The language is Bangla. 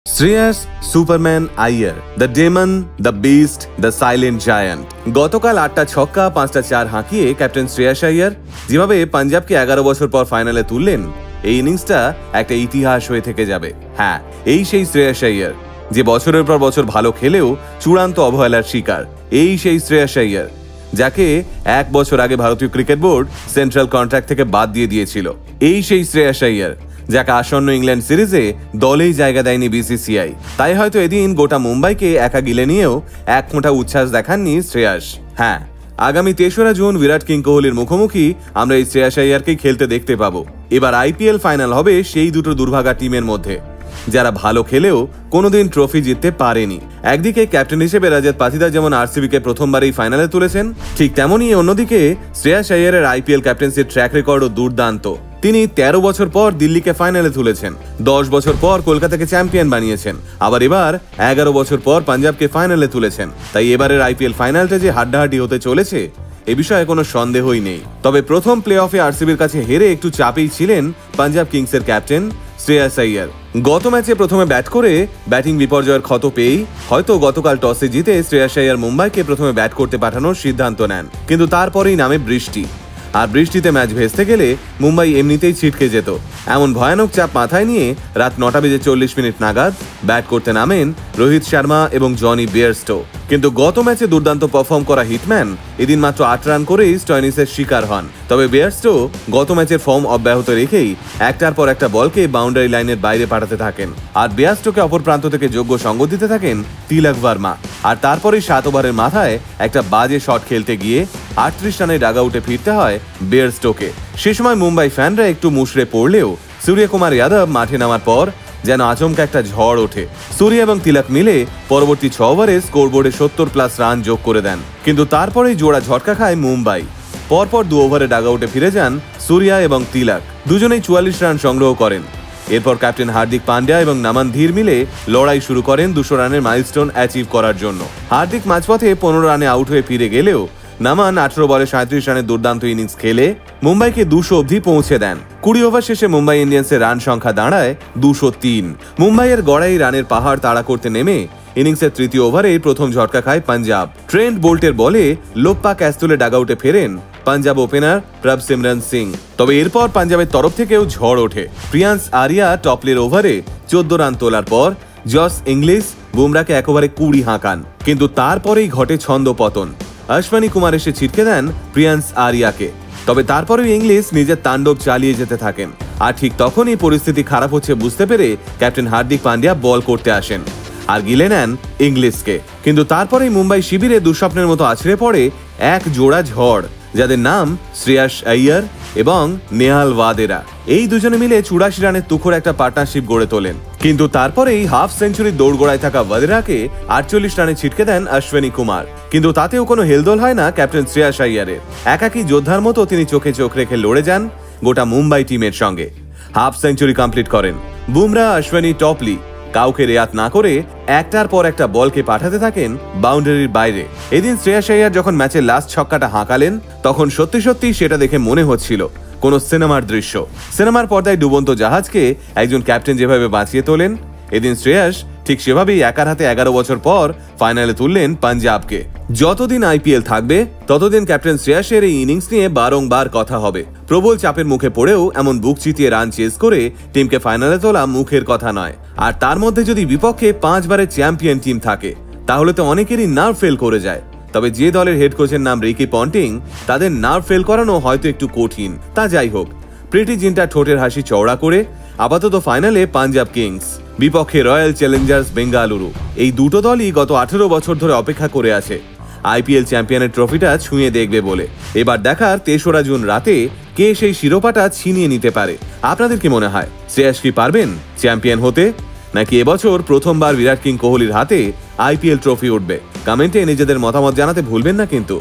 Shreyas superman Iyer, the demon, the beast, the silent giant. গতকাল 8টা ছক্কা 5টা 4 হাঁকিয়ে ক্যাপ্টেন শ্রেয়াস আইয়ার যেভাবে পাঞ্জাবকে 11 বছর পর ফাইনালে তুললেন, এই ইনিংসটা একটা ইতিহাস হয়ে থেকে যাবে। হ্যাঁ, এই সেই শ্রেয়াস আইয়ার যে বছরের পর বছর ভালো খেলেও চূড়ান্ত অবহেলার শিকার। এই সেই শ্রেয়াস আইয়ার যাকে 1 বছর আগে ভারতীয় ক্রিকেট বোর্ড সেন্ট্রাল কন্ট্রাক্ট থেকে বাদ দিয়ে দিয়েছিল। এই সেই শ্রেয়াস আইয়ার যাকে আসন্ন ইংল্যান্ড সিরিজে দলেই জায়গা দেয়নি বিসিসিআই। তাই হয়তো এদিন গোটা মুম্বাইকে একা গিলে নিয়েও এক ফোঁটা উচ্ছ্বাস দেখাননি শ্রেয়াস। হ্যাঁ, আগামী 3রা জুন বিরাট কিং কোহলির মুখোমুখি আমরা এই শ্রেয়াস আইয়ারকেই খেলতে দেখতে পাবো। এবার আইপিএল ফাইনাল হবে সেই দুটো দুর্ভাগা টিমের মধ্যে যারা ভালো খেলেও কোনোদিন ট্রফি জিততে পারেনি। একদিকে ক্যাপ্টেন হিসেবে রাজত পাতিদার যেমন আরসিবিকে প্রথমবারই ফাইনালে তুলেছেন, ঠিক তেমনই অন্যদিকে শ্রেয়াস আইয়ারের আইপিএল ক্যাপ্টেন্সির ট্র্যাক রেকর্ডও দুর্দান্ত। তিনি 13 বছর পর দিল্লিকে ফাইনালে তুলেছেন, 10 বছর পর কলকাতাকে চ্যাম্পিয়ন বানিয়েছেন, আবার এবার 11 বছর পর পাঞ্জাবকে ফাইনালে তুলেছেন। তাই এবারের আইপিএল ফাইনালটা যে হাড্ডাহাড্ডি হতে চলেছে এ বিষয়ে কোনো সন্দেহই নেই। তবে প্রথম প্লে অফে আরসিবির কাছে হেরে একটু চাপেই ছিলেন পাঞ্জাব কিংসের ক্যাপ্টেন শ্রেয়াস আইয়ার। গত ম্যাচে প্রথমে ব্যাট করে ব্যাটিং বিপর্যয়ের ক্ষত পেয়েই হয়তো গতকাল টসে জিতে শ্রেয়াস আইয়ার মুম্বাইকে প্রথমে ব্যাট করতে পাঠানোর সিদ্ধান্ত নেন, কিন্তু তারপরেই নামে বৃষ্টি। আর বৃষ্টিতে ম্যাচ ভেস্তে গেলে মুম্বাই এমনিতেই ছিটকে যেত। এমন ভয়ানক চাপ মাথায় নিয়ে রাত 9:40 নাগাদ ব্যাট করতে নামেন রোহিত শর্মা এবং জনি বেয়ারস্টো। কিন্তু গত ম্যাচে দুর্দান্ত পারফর্ম করা হিটম্যান এদিন মাত্র 8 রান করেই স্টয়নিসের শিকার হন। তবে বেয়ারস্টো গত ম্যাচের ফর্ম অব্যাহত রেখেই একটার পর একটা বলকে বাউন্ডারি লাইনের বাইরে পাঠাতে থাকেন। আর বেয়ারস্টোকে অপর প্রান্ত থেকে যোগ্য সঙ্গ দিতে থাকেন তিলক ভার্মা। আর তারপরেই 7 ওভারের মাথায় একটা বাজে শট খেলতে গিয়ে 38 রানে ডাগআউটে ফিরতে হয় বেয়ারস্টোকে। সে সময় মুম্বাই ফ্যানরা একটু মুশড়ে পড়লেও সূর্যকুমার যাদব মাঠে নামার পর যেন আচমকা একটা ঝড় ওঠে। সূর্য এবং তিলক মিলে পরবর্তী 6 ওভারে স্কোরবোর্ডে 70+ রান যোগ করে দেন। কিন্তু তারপরেই জোড়া ঝটকা খায় মুম্বাই। পরপর 2 ওভারে ডাগআউটে ফিরে যান সূর্য এবং তিলক, দুজনেই 44 রান সংগ্রহ করেন। এরপর ক্যাপ্টেন হার্দিক পান্ডিয়া এবং নামান ধীর মিলে লড়াই শুরু করেন 200 রানের মাইলস্টোন অ্যাচিভ করার জন্য। হার্দিক মাঝপথে 15 রানে আউট হয়ে ফিরে গেলেও নামান 18 বলে 37 রানের দুর্দান্ত ইনিংস খেলে মুম্বাইকে 200 অবধি পৌঁছে দেন। 20 ওভার শেষে মুম্বাই ইন্ডিয়ান্সের রান সংখ্যা দাঁড়ায় 203। মুম্বাইয়ের গড়াই রানের পাহাড় তাড়া করতে নেমে ইনিংসের 3য় ওভারে প্রথম ঝটকা খায় পাঞ্জাব। ট্রেন্ট বোল্টের বলে লোপ্পা ক্যাচ তুলে ডাগআউটে ফেরেন পাঞ্জাব ওপেনার প্রভসিমরন সিং। তবে এরপর পাঞ্জাবের তরফ থেকেও ঝড় ওঠে। প্রিয়ান্স আরিয়া টপলের ওভারে 14 রান তোলার পর জস ইংলিশ বুমরাকে 1 ওভারে 20 হাঁকান। কিন্তু তারপরেই ঘটে ছন্দ পতন। অশ্বিনী কুমার এসে ছিটকে দেন প্রিয়ান্স আরিয়াকে। তবে তারপরেও ইংলিশ নিজের তাণ্ডব চালিয়ে যেতে থাকেন। আর ঠিক তখনই পরিস্থিতি খারাপ হচ্ছে বুঝতে পেরে ক্যাপ্টেন হার্দিক পান্ডিয়া বল করতে আসেন আর গিলে নেন ইংলিশকে। কিন্তু তারপরেই মুম্বাই শিবিরে দুঃস্বপ্নের মতো আছড়ে পড়ে এক জোড়া ঝড়, যাদের নাম শ্রেয়াস আইয়ার এবং নেহাল ওয়াদেরা। এই দুজনে মিলে 84 রানের তুখোর একটা পার্টনারশিপ গড়ে তোলেন। কিন্তু তারপরেই হাফ সেঞ্চুরি দৌড়গোড়ায় থাকা ওয়াদেরাকে 48 রানে ছিটকে দেন অশ্বিনী কুমার। কিন্তু তাতেও কোনো হেলদোল হয় না ক্যাপ্টেন শ্রেয়াস আইয়ারের। একাকী যোদ্ধার মতো তিনি চোখে চোখ রেখে লড়ে যান গোটা মুম্বাই টিমের সঙ্গে। হাফ সেঞ্চুরি কমপ্লিট করেন। বুমরা, অশ্বিনী, টপলি কাউকে রেয়াত না করে একটার পর একটা বলকে পাঠাতে থাকেন বাউন্ডারির বাইরে। এদিন শ্রেয়াস আইয়ার যখন ম্যাচের লাস্ট ছক্কাটা হাঁকালেন তখন সত্যি সত্যি সেটা দেখে মনে হচ্ছিল কোন সিনেমার দৃশ্য। সিনেমার পর্দায় ডুবন্ত জাহাজকে একজন ক্যাপ্টেন যেভাবে বাঁচিয়ে তোলেন, এদিন শ্রেয়াস ঠিক সেভাবেই একার হাতে 11 বছর পর ফাইনালে তুললেন পাঞ্জাবকে। যতদিন আইপিএল থাকবে ততদিন ক্যাপ্টেন শ্রেয়াসের এই ইনিংস নিয়ে বারংবার কথা হবে। প্রবল চাপের মুখে পড়েও এমন বুক চিতিয়ে রান চেজ করে টিমকে ফাইনালে তোলা মুখের কথা নয়। আর তার মধ্যে যদি বিপক্ষে 5 বারের চ্যাম্পিয়ন টিম থাকে তাহলে তো অনেকেরই নার্ভ ফেল করে যায়। তবে যে দলের হেড কোচের নাম রিকি পন্টিং, তাদের নার্ভ ফেল করানো হয়তো একটু কঠিন। তা যাই হোক, প্রিটি জিন্টা ঠোঁটের হাসি চওড়া করে আপাতত ফাইনালে পাঞ্জাব কিংস, বিপক্ষে রয়্যাল চ্যালেঞ্জার্স বেঙ্গালুরু। এই দুটো দলই গত 18 বছর ধরে অপেক্ষা করে আছে আইপিএল চ্যাম্পিয়নের ট্রফিটা ছুঁয়ে দেখবে বলে। এবার দেখার 3রা জুন রাতে কে সেই শিরোপাটা ছিনিয়ে নিতে পারে। আপনাদের কি মনে হয়, শ্রেয়াস কি পারবেন চ্যাম্পিয়ন হতে, নাকি এবছর প্রথমবার বিরাট কিং কোহলির হাতে আইপিএল ট্রফি উঠবে? কমেন্টে নিজেদের মতামত জানাতে ভুলবেন না কিন্তু।